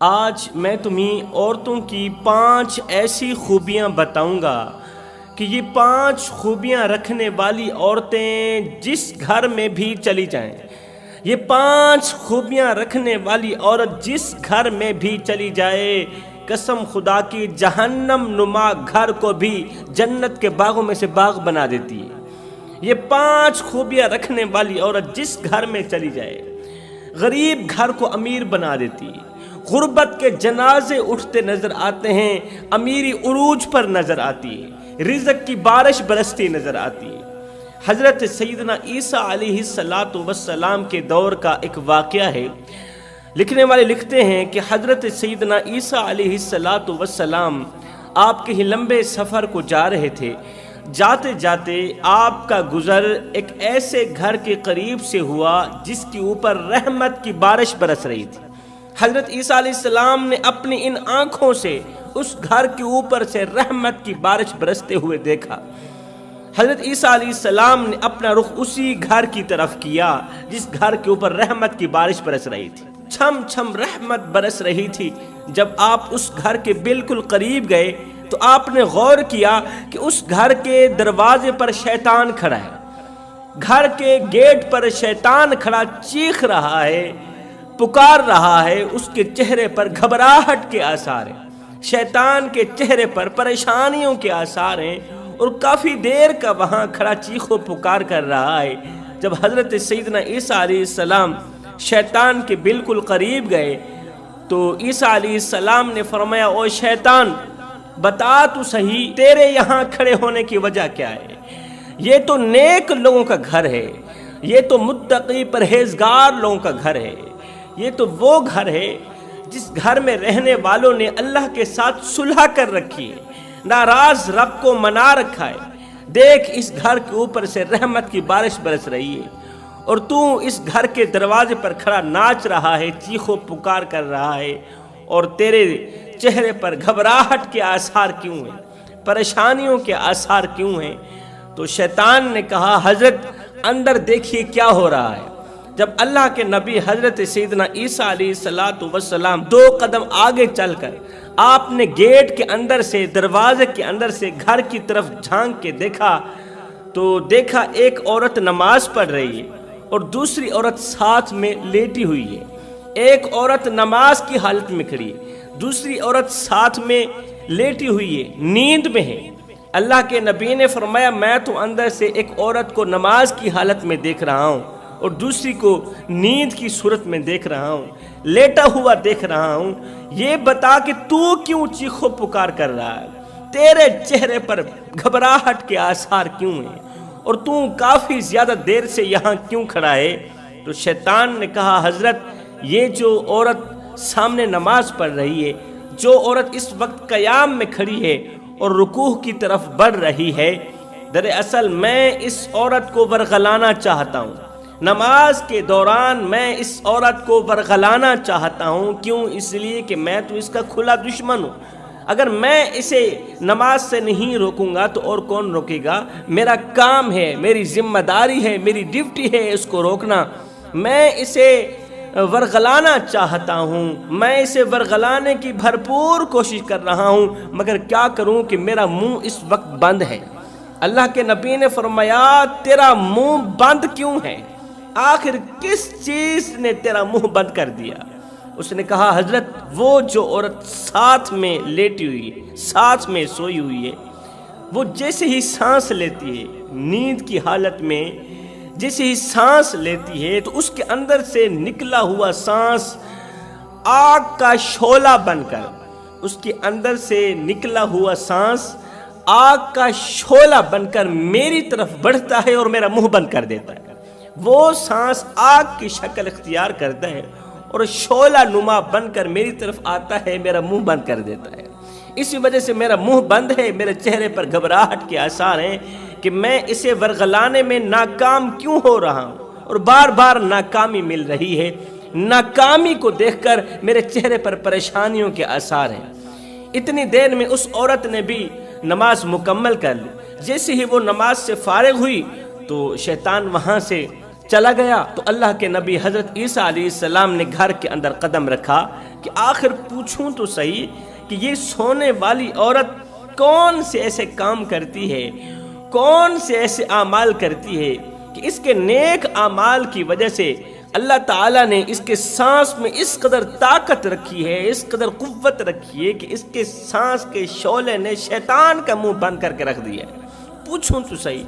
آج میں تمہیں عورتوں کی 5 ایسی خوبیاں بتاؤں گا کہ یہ 5 خوبیاں رکھنے والی عورتیں جس گھر میں بھی چلی جائیں، یہ 5 خوبیاں رکھنے والی عورت جس گھر میں بھی چلی جائے، قسم خدا کی جہنم نما گھر کو بھی جنت کے باغوں میں سے باغ بنا دیتی ہے۔ یہ 5 خوبیاں رکھنے والی عورت جس گھر میں چلی جائے، غریب گھر کو امیر بنا دیتی ہے، غربت کے جنازے اٹھتے نظر آتے ہیں، امیری عروج پر نظر آتی ہے، رزق کی بارش برستی نظر آتی ہے۔ حضرت سیدنا عیسیٰ علیہ السلام کے دور کا ایک واقعہ ہے۔ لکھنے والے لکھتے ہیں کہ حضرت سیدنا عیسیٰ علیہ السلام آپ کے ہی لمبے سفر کو جا رہے تھے۔ جاتے جاتے آپ کا گزر ایک ایسے گھر کے قریب سے ہوا جس کے اوپر رحمت کی بارش برس رہی تھی۔ حضرت عیسیٰ علیہ السلام نے اپنی ان آنکھوں سے اس گھر کے اوپر سے رحمت کی بارش برستے ہوئے دیکھا۔ حضرت عیسیٰ علیہ السلام نے اپنا رخ اسی گھر کی طرف کیا جس گھر کے اوپر رحمت کی بارش برس رہی تھی۔ چھم چھم رحمت برس رہی تھی۔ جب آپ اس گھر کے بالکل قریب گئے تو آپ نے غور کیا کہ اس گھر کے دروازے پر شیطان کھڑا ہے، گھر کے گیٹ پر شیطان کھڑا چیخ رہا ہے، پکار رہا ہے۔ اس کے چہرے پر گھبراہٹ کے آثار ہیں، شیطان کے چہرے پر پریشانیوں کے آثار ہیں، اور کافی دیر کا وہاں کھڑا چیخ و پکار کر رہا ہے۔ جب حضرت سیدنا عیسیٰ علیہ السلام شیطان کے بالکل قریب گئے تو عیسیٰ علیہ السلام نے فرمایا، او شیطان، بتا تو صحیح تیرے یہاں کھڑے ہونے کی وجہ کیا ہے؟ یہ تو نیک لوگوں کا گھر ہے، یہ تو متقی پرہیزگار لوگوں کا گھر ہے، یہ تو وہ گھر ہے جس گھر میں رہنے والوں نے اللہ کے ساتھ صلح کر رکھی ہے، ناراض رب کو منا رکھا ہے۔ دیکھ اس گھر کے اوپر سے رحمت کی بارش برس رہی ہے اور تو اس گھر کے دروازے پر کھڑا ناچ رہا ہے، چیخ و پکار کر رہا ہے، اور تیرے چہرے پر گھبراہٹ کے آثار کیوں ہیں، پریشانیوں کے آثار کیوں ہیں؟ تو شیطان نے کہا، حضرت اندر دیکھیے کیا ہو رہا ہے۔ جب اللہ کے نبی حضرت سیدنا عیسیٰ علیہ السلام 2 قدم آگے چل کر آپ نے گیٹ کے اندر سے، دروازے کے اندر سے گھر کی طرف جھانک کے دیکھا تو دیکھا ایک عورت نماز پڑھ رہی ہے اور دوسری عورت ساتھ میں لیٹی ہوئی ہے۔ ایک عورت نماز کی حالت میں کھڑی ہے، دوسری عورت ساتھ میں لیٹی ہوئی ہے، نیند میں ہے۔ اللہ کے نبی نے فرمایا، میں تو اندر سے ایک عورت کو نماز کی حالت میں دیکھ رہا ہوں اور دوسری کو نیند کی صورت میں دیکھ رہا ہوں، لیٹا ہوا دیکھ رہا ہوں۔ یہ بتا کہ تو کیوں چیخ و پکار کر رہا ہے؟ تیرے چہرے پر گھبراہٹ کے آثار کیوں ہیں اور تو کافی زیادہ دیر سے یہاں کیوں کھڑا ہے؟ تو شیطان نے کہا، حضرت یہ جو عورت سامنے نماز پڑھ رہی ہے، جو عورت اس وقت قیام میں کھڑی ہے اور رکوع کی طرف بڑھ رہی ہے، دراصل میں اس عورت کو ورغلانا چاہتا ہوں۔ نماز کے دوران میں اس عورت کو ورغلانا چاہتا ہوں۔ کیوں؟ اس لیے کہ میں تو اس کا کھلا دشمن ہوں۔ اگر میں اسے نماز سے نہیں روکوں گا تو اور کون روکے گا؟ میرا کام ہے، میری ذمہ داری ہے، میری ڈیوٹی ہے اس کو روکنا۔ میں اسے ورغلانا چاہتا ہوں، میں اسے ورغلانے کی بھرپور کوشش کر رہا ہوں، مگر کیا کروں کہ میرا منہ اس وقت بند ہے۔ اللہ کے نبی نے فرمایا، تیرا منہ بند کیوں ہے؟ آخر کس چیز نے تیرا منہ بند کر دیا؟ اس نے کہا، حضرت وہ جو عورت ساتھ میں لیٹی ہوئی ہے، ساتھ میں سوئی ہوئی ہے، وہ جیسے ہی سانس لیتی ہے، نیند کی حالت میں جیسے ہی سانس لیتی ہے تو اس کے اندر سے نکلا ہوا سانس آگ کا شعلہ بن کر، اس کے اندر سے نکلا ہوا سانس آگ کا شعلہ بن کر میری طرف بڑھتا ہے اور میرا منہ بند کر دیتا ہے۔ وہ سانس آگ کی شکل اختیار کرتا ہے اور شعلہ نما بن کر میری طرف آتا ہے، میرا منہ بند کر دیتا ہے۔ اسی وجہ سے میرا منہ بند ہے، میرے چہرے پر گھبراہٹ کے آثار ہیں کہ میں اسے ورغلانے میں ناکام کیوں ہو رہا ہوں اور بار بار ناکامی مل رہی ہے۔ ناکامی کو دیکھ کر میرے چہرے پر پریشانیوں کے آثار ہیں۔ اتنی دیر میں اس عورت نے بھی نماز مکمل کر لی۔ جیسے ہی وہ نماز سے فارغ ہوئی تو شیطان وہاں سے چلا گیا۔ تو اللہ کے نبی حضرت عیسیٰ علیہ السلام نے گھر کے اندر قدم رکھا کہ آخر پوچھوں تو صحیح کہ یہ سونے والی عورت کون سے ایسے کام کرتی ہے، کون سے ایسے اعمال کرتی ہے کہ اس کے نیک اعمال کی وجہ سے اللہ تعالیٰ نے اس کے سانس میں اس قدر طاقت رکھی ہے، اس قدر قوت رکھی ہے کہ اس کے سانس کے شعلے نے شیطان کا منہ بند کر کے رکھ دیا ہے۔ پوچھوں تو صحیح۔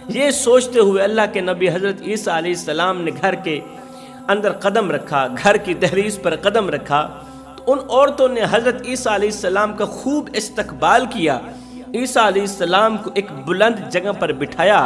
یہ سوچتے ہوئے اللہ کے نبی حضرت عیسیٰ علیہ السلام نے گھر کے اندر قدم رکھا، گھر کی دہلیز پر قدم رکھا، تو ان عورتوں نے حضرت عیسیٰ علیہ السلام کا خوب استقبال کیا۔ عیسیٰ علیہ السلام کو ایک بلند جگہ پر بٹھایا،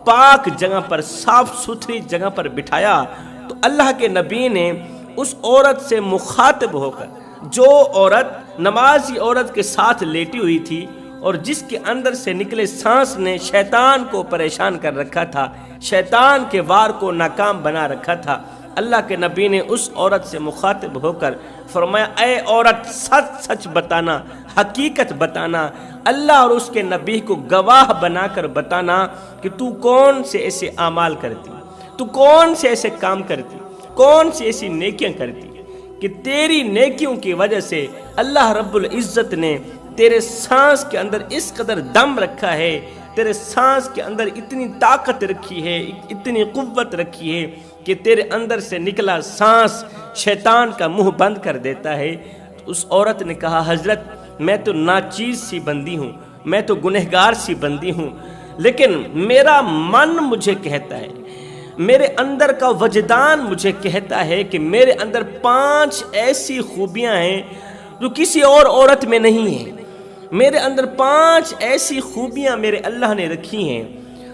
پاک جگہ پر، صاف ستھری جگہ پر بٹھایا۔ تو اللہ کے نبی نے اس عورت سے مخاطب ہو کر، جو عورت نمازی عورت کے ساتھ لیٹی ہوئی تھی اور جس کے اندر سے نکلے سانس نے شیطان کو پریشان کر رکھا تھا، شیطان کے وار کو ناکام بنا رکھا تھا، اللہ کے نبی نے اس عورت سے مخاطب ہو کر فرمایا، اے عورت، سچ سچ بتانا، حقیقت بتانا، اللہ اور اس کے نبی کو گواہ بنا کر بتانا کہ تو کون سے ایسے اعمال کرتی، تو کون سے ایسے کام کرتی، کون سی ایسی نیکیاں کرتی کہ تیری نیکیوں کی وجہ سے اللہ رب العزت نے تیرے سانس کے اندر اس قدر دم رکھا ہے، تیرے سانس کے اندر اتنی طاقت رکھی ہے، اتنی قوت رکھی ہے کہ تیرے اندر سے نکلا سانس شیطان کا منہ بند کر دیتا ہے۔ تو اس عورت نے کہا، حضرت میں تو ناچیز سی بندی ہوں، میں تو گنہگار سی بندی ہوں، لیکن میرا من مجھے کہتا ہے، میرے اندر کا وجدان مجھے کہتا ہے کہ میرے اندر 5 ایسی خوبیاں ہیں جو کسی اور عورت میں نہیں ہیں۔ میرے اندر 5 ایسی خوبیاں میرے اللہ نے رکھی ہیں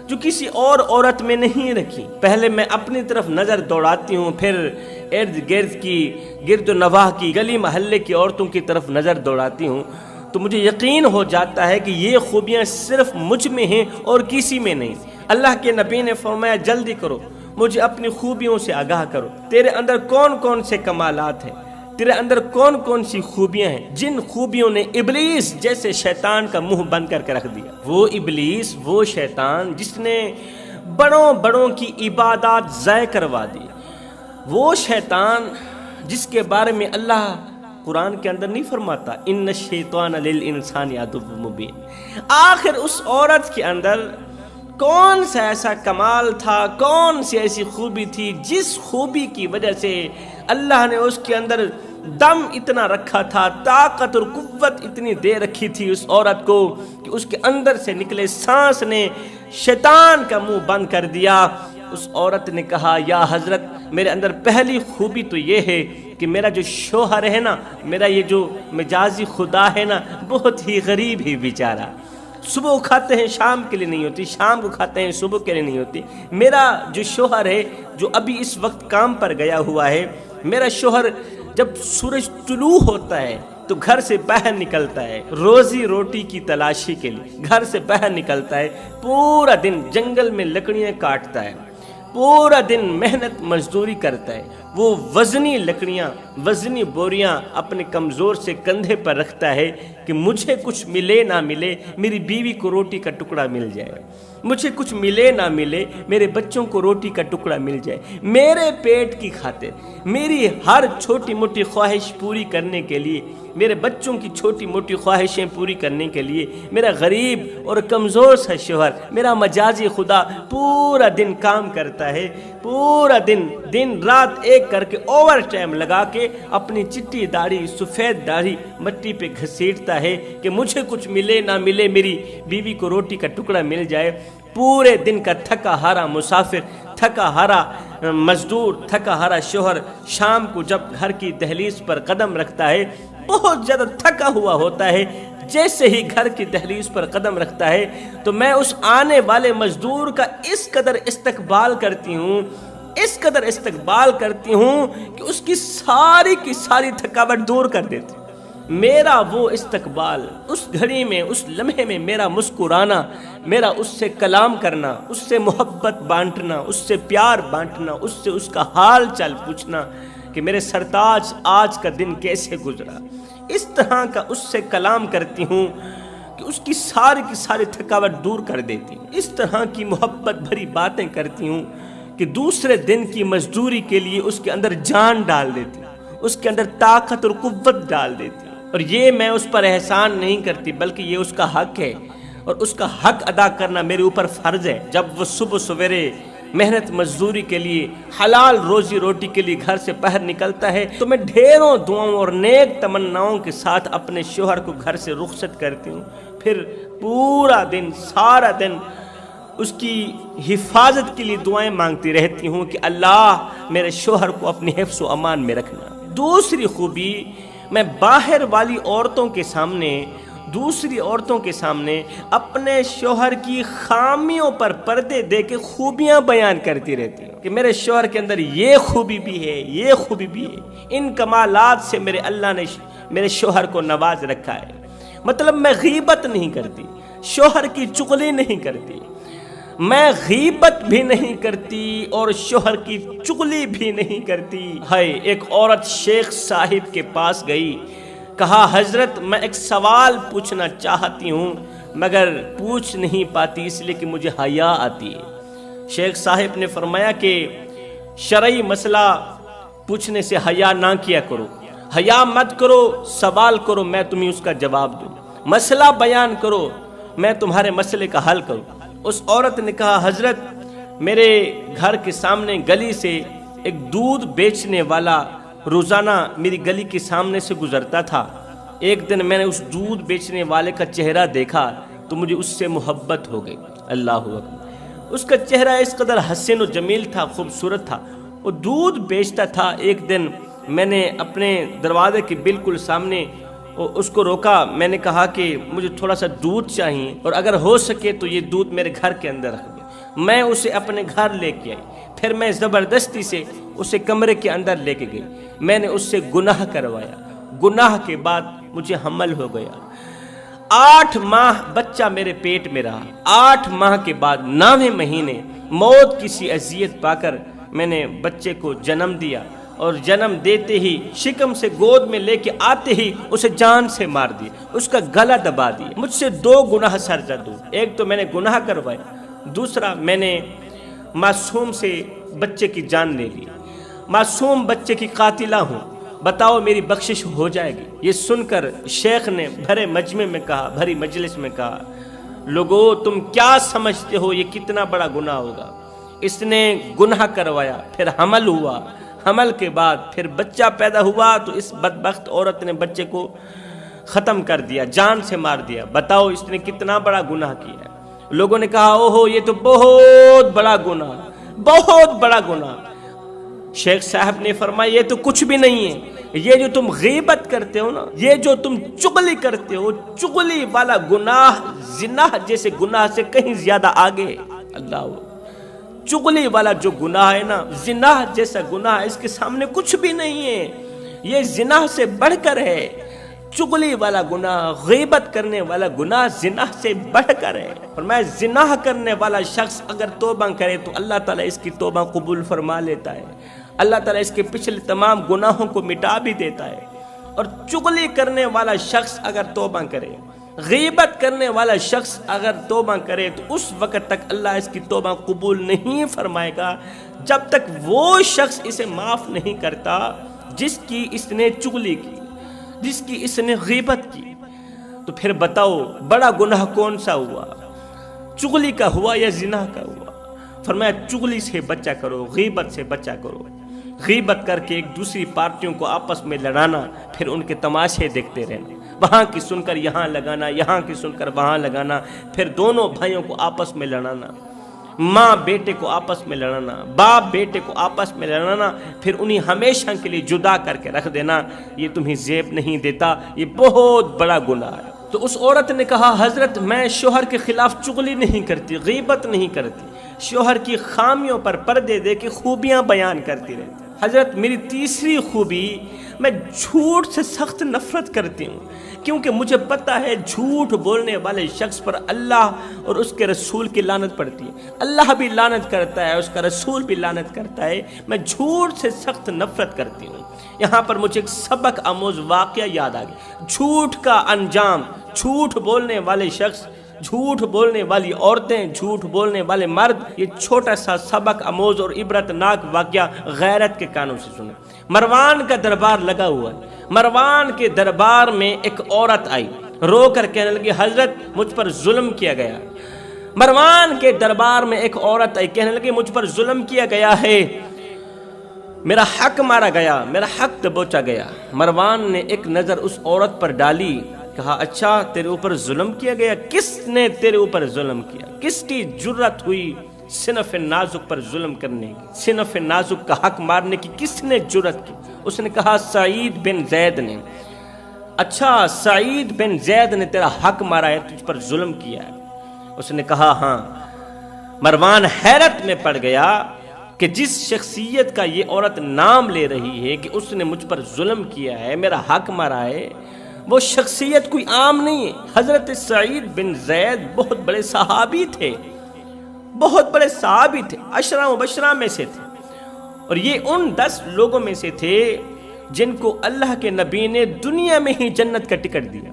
جو کسی اور عورت میں نہیں رکھی۔ پہلے میں اپنی طرف نظر دوڑاتی ہوں، پھر ارد گرد کی، گرد و نواح کی، گلی محلے کی عورتوں کی طرف نظر دوڑاتی ہوں، تو مجھے یقین ہو جاتا ہے کہ یہ خوبیاں صرف مجھ میں ہیں اور کسی میں نہیں۔ اللہ کے نبی نے فرمایا، جلدی کرو، مجھے اپنی خوبیوں سے آگاہ کرو، تیرے اندر کون کون سے کمالات ہیں، تیرے اندر کون کون سی خوبیاں ہیں جن خوبیوں نے ابلیس جیسے شیطان کا منہ بند کر کے رکھ دیا۔ وہ ابلیس، وہ شیطان جس نے بڑوں بڑوں کی عبادات ضائع کروا دی، وہ شیطان جس کے بارے میں اللہ قرآن کے اندر نہیں فرماتا، ان الشیطان للانسان عدو مبین۔ آخر اس عورت کے اندر کون سا ایسا کمال تھا، کون سی ایسی خوبی تھی جس خوبی کی وجہ سے اللہ نے اس کے اندر دم اتنا رکھا تھا، طاقت اور قوت اتنی دے رکھی تھی اس عورت کو کہ اس کے اندر سے نکلے سانس نے شیطان کا منہ بند کر دیا۔ اس عورت نے کہا، یا حضرت، میرے اندر پہلی خوبی تو یہ ہے کہ میرا جو شوہر ہے نا، میرا یہ جو مجازی خدا ہے نا، بہت ہی غریب ہی بیچارہ، صبح کھاتے ہیں شام کے لیے نہیں ہوتی، شام کو کھاتے ہیں صبح کے لیے نہیں ہوتی۔ میرا جو شوہر ہے جو ابھی اس وقت کام پر گیا ہوا ہے، میرا شوہر جب سورج طلوع ہوتا ہے تو گھر سے باہر نکلتا ہے روزی روٹی کی تلاشی کے لیے، گھر سے باہر نکلتا ہے، پورا دن جنگل میں لکڑیاں کاٹتا ہے، پورا دن محنت مزدوری کرتا ہے، وہ وزنی لکڑیاں، وزنی بوریاں اپنے کمزور سے کندھے پر رکھتا ہے کہ مجھے کچھ ملے نہ ملے، میری بیوی کو روٹی کا ٹکڑا مل جائے، مجھے کچھ ملے نہ ملے، میرے بچوں کو روٹی کا ٹکڑا مل جائے، میرے پیٹ کی خاطر، میری ہر چھوٹی موٹی خواہش پوری کرنے کے لیے، میرے بچوں کی چھوٹی موٹی خواہشیں پوری کرنے کے لیے میرا غریب اور کمزور سا شوہر، میرا مجازی خدا پورا دن کام کرتا ہے، پورا دن رات ایک کر کے اوور ٹائم لگا کے اپنی چٹی داڑھی، سفید داڑھی مٹی پہ گھسیٹتا ہے کہ مجھے کچھ ملے نہ ملے، میری بیوی کو روٹی کا ٹکڑا مل جائے۔ پورے دن کا تھکا ہارا مسافر، تھکا ہارا مزدور، تھکا ہارا شوہر شام کو جب گھر کی دہلیز پر قدم رکھتا ہے، بہت زیادہ تھکا ہوا ہوتا ہے، جیسے ہی گھر کی دہلیز پر قدم رکھتا ہے تو میں اس آنے والے مزدور کا اس قدر استقبال کرتی ہوں، اس قدر استقبال کرتی ہوں کہ اس کی ساری تھکاوٹ دور کر دیتی۔ میرا وہ استقبال، اس گھڑی میں، اس لمحے میں میرا مسکرانا، میرا اس سے کلام کرنا، اس سے محبت بانٹنا، اس سے پیار بانٹنا، اس سے اس کا حال چال پوچھنا کہ میرے سرتاج آج کا دن کیسے گزرا، اس طرح کا اس سے کلام کرتی ہوں کہ اس کی ساری تھکاوٹ دور کر دیتی ہوں، اس طرح کی محبت بھری باتیں کرتی ہوں کہ دوسرے دن کی مزدوری کے لیے اس کے اندر جان ڈال دیتی ہوں، اس کے اندر طاقت اور قوت ڈال دیتی ہوں، اور یہ میں اس پر احسان نہیں کرتی بلکہ یہ اس کا حق ہے، اور اس کا حق ادا کرنا میرے اوپر فرض ہے۔ جب وہ صبح سویرے محنت مزدوری کے لیے، حلال روزی روٹی کے لیے گھر سے باہر نکلتا ہے تو میں ڈھیروں دعاؤں اور نیک تمناؤں کے ساتھ اپنے شوہر کو گھر سے رخصت کرتی ہوں، پھر پورا دن، سارا دن اس کی حفاظت کے لیے دعائیں مانگتی رہتی ہوں کہ اللہ میرے شوہر کو اپنی حفظ و امان میں رکھنا۔ دوسری خوبی، میں باہر والی دوسری عورتوں کے سامنے اپنے شوہر کی خامیوں پر پردے دے کے خوبیاں بیان کرتی رہتی ہوں کہ میرے شوہر کے اندر یہ خوبی بھی ہے، یہ خوبی بھی ہے، ان کمالات سے میرے اللہ نے میرے شوہر کو نواز رکھا ہے۔ مطلب میں غیبت نہیں کرتی، شوہر کی چغلی نہیں کرتی، میں غیبت بھی نہیں کرتی اور شوہر کی چغلی بھی نہیں کرتی۔ ایک عورت شیخ صاحب کے پاس گئی، کہا حضرت میں ایک سوال پوچھنا چاہتی ہوں مگر پوچھ نہیں پاتی اس لیے کہ مجھے حیا آتی ہے۔ شیخ صاحب نے فرمایا کہ شرعی مسئلہ پوچھنے سے حیا نہ کیا کرو، حیا مت کرو، سوال کرو میں تمہیں اس کا جواب دوں، مسئلہ بیان کرو میں تمہارے مسئلے کا حل کروں۔ اس عورت نے کہا حضرت میرے گھر کے سامنے گلی سے ایک دودھ بیچنے والا روزانہ میری گلی کے سامنے سے گزرتا تھا، ایک دن میں نے اس دودھ بیچنے والے کا چہرہ دیکھا تو مجھے اس سے محبت ہو گئی۔ اللہ اکبر، اس کا چہرہ اس قدر حسین و جمیل تھا، خوبصورت تھا، وہ دودھ بیچتا تھا۔ ایک دن میں نے اپنے دروازے کے بالکل سامنے اس کو روکا، میں نے کہا کہ مجھے تھوڑا سا دودھ چاہیے اور اگر ہو سکے تو یہ دودھ میرے گھر کے اندر رکھ دے۔ میں اسے اپنے گھر لے کے آئی، پھر میں زبردستی سے اسے کمرے کے اندر لے کے گئی، میں نے اس سے گناہ کروایا، گناہ کے بعد مجھے حمل ہو گیا، 8 ماہ بچہ میرے پیٹ میں رہا، 8 ماہ کے بعد 9ویں مہینے موت کی سی اذیت پا کر میں نے بچے کو جنم دیا، اور جنم دیتے ہی شکم سے گود میں لے کے آتے ہی اسے جان سے مار دیا، اس کا گلا دبا دیا۔ مجھ سے 2 گناہ سرزد ہوئے، ایک تو میں نے گناہ کروایا، دوسرا میں نے معصوم سے بچے کی جان لے لی، معصوم بچے کی قاتلہ ہوں، بتاؤ میری بخشش ہو جائے گی؟ یہ سن کر شیخ نے بھری مجلس میں کہا لوگو تم کیا سمجھتے ہو یہ کتنا بڑا گناہ ہوگا؟ اس نے گناہ کروایا، پھر حمل ہوا، حمل کے بعد پھر بچہ پیدا ہوا تو اس بدبخت عورت نے بچے کو ختم کر دیا، جان سے مار دیا، بتاؤ اس نے کتنا بڑا گناہ کیا ہے؟ لوگوں نے کہا اوہو یہ تو بہت بڑا گناہ، بہت بڑا گناہ۔ شیخ صاحب نے فرمایا یہ تو کچھ بھی نہیں ہے، یہ جو تم غیبت کرتے ہو نا، یہ جو تم چغلی کرتے ہو، چغلی والا گناہ زنا جیسے گناہ سے کہیں زیادہ آگے ہے۔ اللہ، چغلی والا جو گناہ ہے نا، زنا جیسا گناہ اس کے سامنے کچھ بھی نہیں ہے، یہ زنا سے بڑھ کر ہے۔ چغلی والا گناہ، غیبت کرنے والا گناہ زنا سے بڑھ کر ہے۔ فرمایا زنا کرنے والا شخص اگر توبہ کرے تو اللہ تعالیٰ اس کی توبہ قبول فرما لیتا ہے، اللہ تعالیٰ اس کے پچھلے تمام گناہوں کو مٹا بھی دیتا ہے۔ اور چغلی کرنے والا شخص اگر توبہ کرے، غیبت کرنے والا شخص اگر توبہ کرے تو اس وقت تک اللہ اس کی توبہ قبول نہیں فرمائے گا جب تک وہ شخص اسے معاف نہیں کرتا جس کی اس نے چغلی کی، جس کی اس نے غیبت کی۔ تو پھر بتاؤ بڑا گناہ کون سا ہوا، چغلی کا ہوا یا زنا کا ہوا؟ فرمایا چغلی سے بچا کرو، غیبت سے بچا کرو، غیبت کر کے ایک دوسری پارٹیوں کو آپس میں لڑانا، پھر ان کے تماشے دیکھتے رہنا، وہاں کی سن کر یہاں لگانا، یہاں کی سن کر وہاں لگانا، پھر دونوں بھائیوں کو آپس میں لڑانا، ماں بیٹے کو آپس میں لڑانا، باپ بیٹے کو آپس میں لڑانا، پھر انہیں ہمیشہ کے لیے جدا کر کے رکھ دینا، یہ تمہیں زیب نہیں دیتا، یہ بہت بڑا گناہ ہے۔ تو اس عورت نے کہا حضرت میں شوہر کے خلاف چغلی نہیں کرتی، غیبت نہیں کرتی، شوہر کی خامیوں پر پردے دے کے خوبیاں بیان کرتی رہتی۔ حضرت میری تیسری خوبی، میں جھوٹ سے سخت نفرت کرتی ہوں، کیونکہ مجھے پتہ ہے جھوٹ بولنے والے شخص پر اللہ اور اس کے رسول کی لعنت پڑتی ہے، اللہ بھی لعنت کرتا ہے، اس کا رسول بھی لعنت کرتا ہے۔ میں جھوٹ سے سخت نفرت کرتی ہوں۔ یہاں پر مجھے ایک سبق آموز واقعہ یاد آ گیا۔ جھوٹ کا انجام، جھوٹ بولنے والے شخص جھوٹ بولنے والی عورتیں، جھوٹ بولنے والے مرد، یہ چھوٹا سا سبق آموز اور عبرتناک واقعہ غیرت کے کانوں سے سنیں۔ مروان کا دربار لگا ہوا ہے۔ مروان کے دربار میں ایک عورت آئی، رو کر کہنے لگی حضرت مجھ پر ظلم کیا گیا۔ مروان کے دربار میں ایک عورت آئی، کہنے لگی مجھ پر ظلم کیا گیا ہے، میرا حق مارا گیا، میرا حق دبوچا گیا۔ مروان نے ایک نظر اس عورت پر ڈالی، کہا اچھا تیرے اوپر ظلم کیا گیا؟ کس نے تیرے اوپر ظلم کیا؟ کس کی جرت ہوئی صنف نازک پر ظلم کرنے کی، صنف نازک کا حق مارنے کی کس نے جرت کی؟ اس نے کہا سعید بن زید نے۔ اچھا سعید بن زید نے تیرا حق مارا ہے، تجھ پر ظلم کیا ہے؟ اس نے کہا ہاں۔ مروان حیرت میں پڑ گیا کہ جس شخصیت کا یہ عورت نام لے رہی ہے کہ اس نے مجھ پر ظلم کیا ہے، میرا حق مارا ہے، وہ شخصیت کوئی عام نہیں ہے۔ حضرت سعید بن زید بہت بڑے صحابی تھے، بہت بڑے صحابی تھے، عشرہ مبشرہ میں سے تھے، اور یہ ان 10 لوگوں میں سے تھے جن کو اللہ کے نبی نے دنیا میں ہی جنت کا ٹکٹ دیا،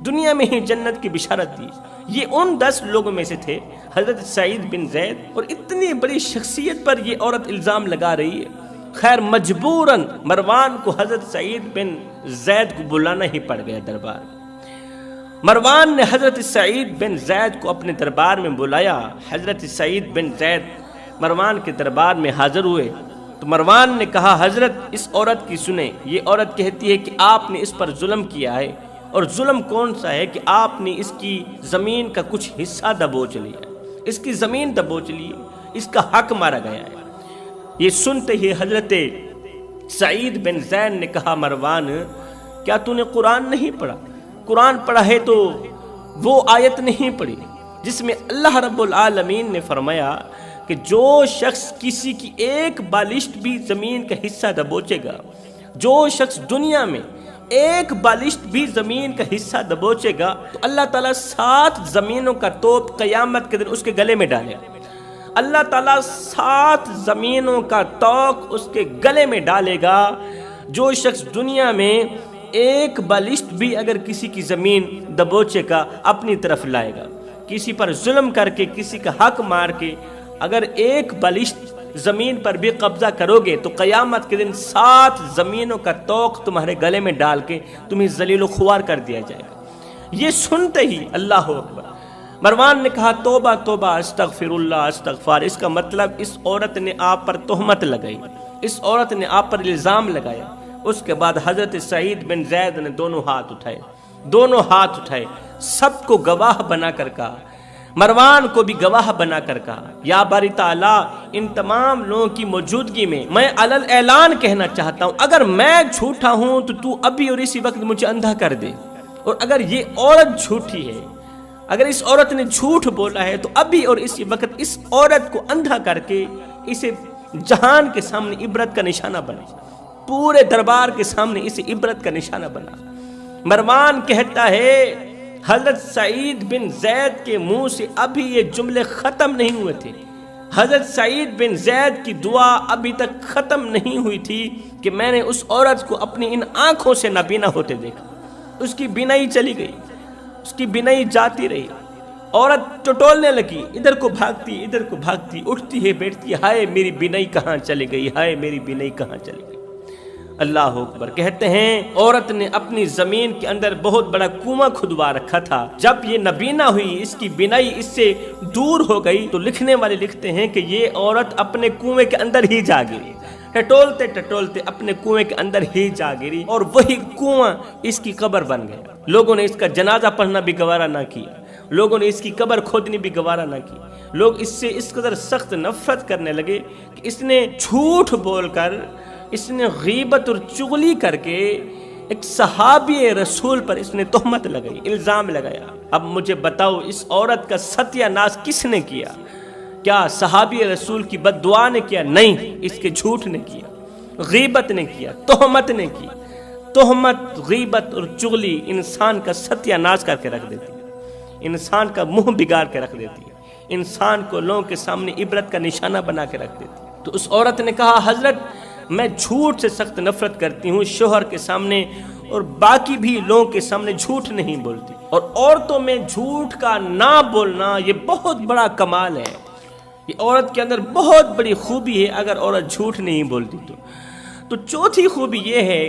دنیا میں ہی جنت کی بشارت دی۔ یہ ان 10 لوگوں میں سے تھے حضرت سعید بن زید، اور اتنی بڑی شخصیت پر یہ عورت الزام لگا رہی ہے۔ خیر مجبوراً مروان کو حضرت سعید بن زید کو بلانا ہی پڑ گیا دربار میں۔ مروان نے حضرت سعید بن زید کو اپنے دربار میں بلایا۔ حضرت سعید بن زید مروان کے دربار میں حاضر ہوئے تو مروان نے کہا حضرت اس عورت کی سنیں، یہ عورت کہتی ہے کہ آپ نے اس پر ظلم کیا ہے، اور ظلم کون سا ہے کہ آپ نے اس کی زمین کا کچھ حصہ دبوچ لیا، اس کی زمین دبوچ لی، اس کا حق مارا گیا ہے۔ یہ سنتے ہی حضرت سعید بن زید نے کہا مروان کیا تو نے قرآن نہیں پڑھا؟ قرآن پڑھا ہے تو وہ آیت نہیں پڑھی جس میں اللہ رب العالمین نے فرمایا کہ جو شخص کسی کی ایک بالشت بھی زمین کا حصہ دبوچے گا، جو شخص دنیا میں ایک بالشت بھی زمین کا حصہ دبوچے گا تو اللہ تعالیٰ 7 زمینوں کا توپ قیامت کے دن اس کے گلے میں ڈالے گا۔ اللہ تعالیٰ 7 زمینوں کا توق اس کے گلے میں ڈالے گا۔ جو شخص دنیا میں ایک بالشت بھی اگر کسی کی زمین دبوچے کا اپنی طرف لائے گا، کسی پر ظلم کر کے، کسی کا حق مار کے اگر ایک بالشت زمین پر بھی قبضہ کرو گے تو قیامت کے دن 7 زمینوں کا توق تمہارے گلے میں ڈال کے تمہیں ذلیل و خوار کر دیا جائے گا۔ یہ سنتے ہی اللہ اکبر، مروان نے کہا توبہ توبہ استغفر اللہ استغفار۔ اس کا مطلب اس عورت نے آپ پر تہمت لگائی، اس عورت نے آپ پر الزام لگایا۔ اس کے بعد حضرت سعید بن زید نے دونوں ہاتھ اٹھائے، سب کو گواہ بنا کر کہا، مروان کو بھی گواہ بنا کر کہا یا باری تعالیٰ ان تمام لوگوں کی موجودگی میں علل اعلان کہنا چاہتا ہوں اگر میں جھوٹا ہوں تو تو ابھی اور اسی وقت مجھے اندھا کر دے، اور اگر یہ عورت جھوٹی ہے، اگر اس عورت نے جھوٹ بولا ہے تو ابھی اور اسی وقت اس عورت کو اندھا کر کے اسے جہان کے سامنے عبرت کا نشانہ بنا، پورے دربار کے سامنے اسے عبرت کا نشانہ بنا۔ مروان کہتا ہے حضرت سعید بن زید کے منہ سے ابھی یہ جملے ختم نہیں ہوئے تھے، حضرت سعید بن زید کی دعا ابھی تک ختم نہیں ہوئی تھی کہ میں نے اس عورت کو اپنی ان آنکھوں سے نابینا ہوتے دیکھا۔ اس کی بینائی چلی گئی، اس کی بینائی جاتی رہی، عورت ٹٹولنے لگی، ادھر کو بھاگتی، اٹھتی ہے بیٹھتی ہے، ہائے میری بینائی کہاں چلی گئی، ہائے میری بینائی کہاں چلی گئی۔ اللہ اکبر۔ کہتے ہیں عورت نے اپنی زمین کے اندر بہت بڑا کنواں کھدوا رکھا تھا، جب یہ نابینا ہوئی، اس کی بینائی اس سے دور ہو گئی تو لکھنے والے لکھتے ہیں کہ یہ عورت اپنے کنویں کے اندر ہی جا گری، ٹٹولتے اپنے کنویں کے اندر ہی جا گری، اور وہی کنواں اس کی قبر بن گیا۔ لوگوں نے اس کا جنازہ پڑھنا بھی گوارا نہ کیا، لوگوں نے اس کی قبر کھودنی بھی گوارا نہ کی، لوگ اس سے اس قدر سخت نفرت کرنے لگے کہ اس نے جھوٹ بول کر، اس نے غیبت اور چغلی کر کے ایک صحابی رسول پر اس نے تہمت لگائی، الزام لگایا۔ اب مجھے بتاؤ اس عورت کا ستیہ ناش کس نے کیا؟ کیا صحابی رسول کی بد دعا نے کیا؟ نہیں، اس کے جھوٹ نے کیا، غیبت نے کیا، تہمت نے کی۔ تہمت، غیبت اور چغلی انسان کا ستیہ ناش کر کے رکھ دیتی ہے، انسان کا منہ بگاڑ کے رکھ دیتی ہے، انسان کو لوگوں کے سامنے عبرت کا نشانہ بنا کے رکھ دیتی ہے۔ تو اس عورت نے کہا حضرت میں جھوٹ سے سخت نفرت کرتی ہوں، شوہر کے سامنے اور باقی بھی لوگوں کے سامنے جھوٹ نہیں بولتی. اور عورتوں میں جھوٹ کا نہ بولنا یہ بہت بڑا کمال ہے. یہ عورت کے اندر بہت بڑی خوبی ہے اگر عورت جھوٹ نہیں بولتی تو چوتھی خوبی یہ ہے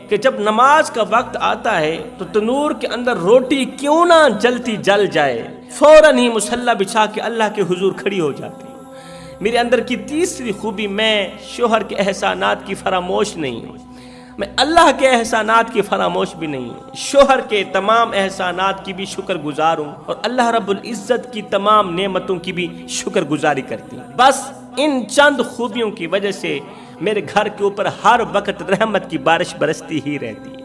کہ جب نماز کا وقت آتا ہے تو تنور کے اندر روٹی کیوں نہ جلتی جل جائے فوراً ہی مصلی بچھا کے اللہ کے حضور کھڑی ہو جاتی. میرے اندر کی تیسری خوبی، میں شوہر کے احسانات کی فراموش نہیں ہوں، میں اللہ کے احسانات کی فراموش بھی نہیں ہوں، شوہر کے تمام احسانات کی بھی شکر گزار ہوں اور اللہ رب العزت کی تمام نعمتوں کی بھی شکر گزاری کرتی ہوں. بس ان چند خوبیوں کی وجہ سے میرے گھر کے اوپر ہر وقت رحمت کی بارش برستی ہی رہتی ہے.